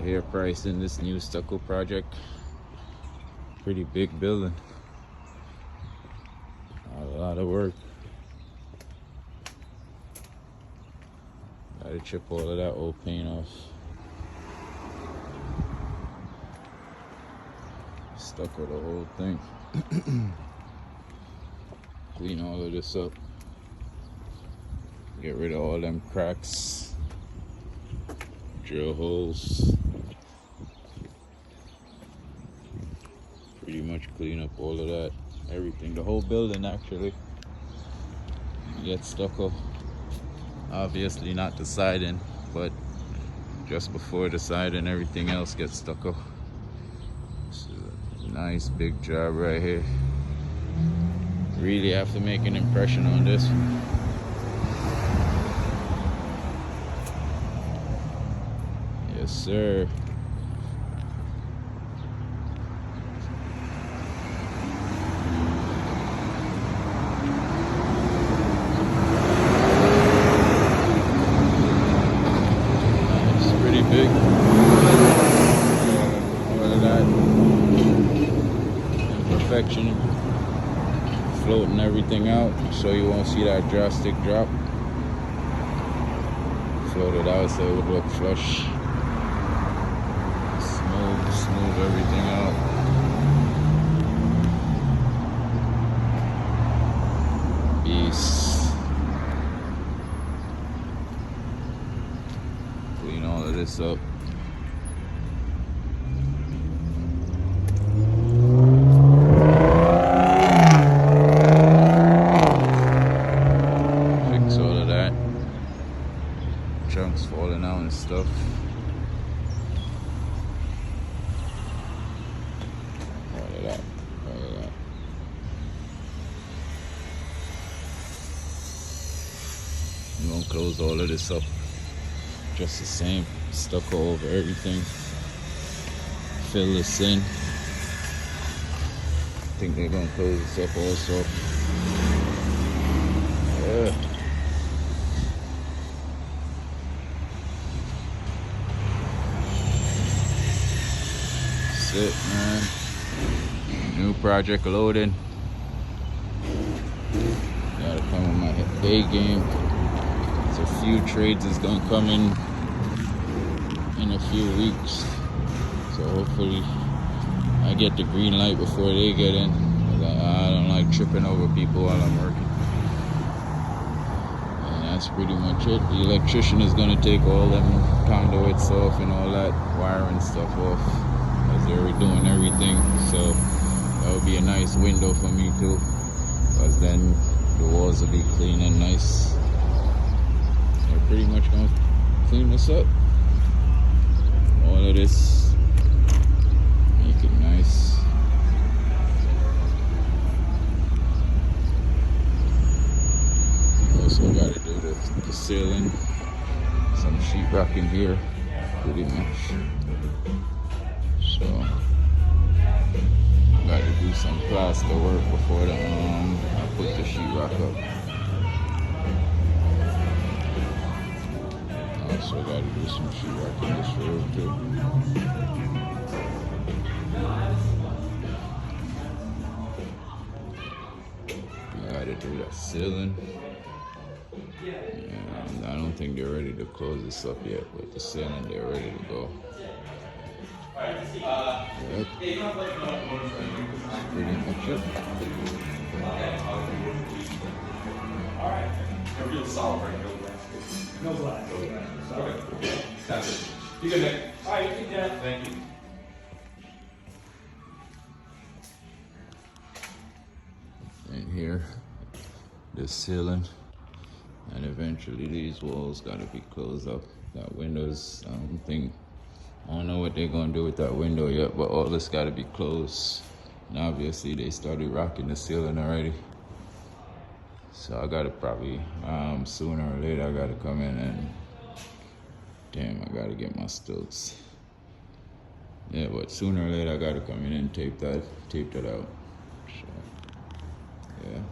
out here pricing this new Stucco project. Pretty big building. A lot of work. Gotta chip all of that old paint off. Stucco the whole thing. Clean all of this up. Get rid of all them cracks. Drill holes. Pretty much clean up all of that. Everything. The whole building actually. Get stucco. Obviously not the siding, but just before the siding, everything else gets stucco. This is a nice big job right here. Really have to make an impression on this one. Yes, sir. It's pretty big. All of that imperfection floating everything out, so you won't see that drastic drop. Float it out so it would look flush. Smooth everything out. Beast. Clean all of this up. Fix all of that. Chunks falling out and stuff. I'm gonna close all of this up just the same, stucco over everything, fill this in. I think they're gonna close this up also. Yeah. That's it, man. New project loaded. Gotta come with my A game. So a few trades is gonna come in a few weeks. So hopefully I get the green light before they get in. I don't like tripping over people while I'm working. And that's pretty much it. The electrician is gonna take all them conduits off and all that wiring stuff off as they're doing everything. So that would be a nice window for me too, because then the walls will be clean and nice. They're pretty much gonna clean this up. All of this, make it nice. Also gotta do the ceiling, some sheetrock in here, pretty much. So gotta do some plaster work before I put the sheetrock up. Also gotta do some sheetrock in this room too. Gotta do that ceiling. And I don't think they're ready to close this up yet, but the ceiling they're ready to go. Yep. That's pretty much it. Alright. They're real solid right now. No black. Okay. That's it. You good, Nick? Alright, you can get. Thank you. And here, the ceiling, and eventually these walls gotta be closed up. That windows, I don't know what they're gonna do with that window yet, but all this gotta be closed. And obviously they started rocking the ceiling already. So I gotta probably, sooner or later, I gotta come in and, damn, I gotta get my stilts. Yeah, but sooner or later I gotta come in and tape that out. So, yeah.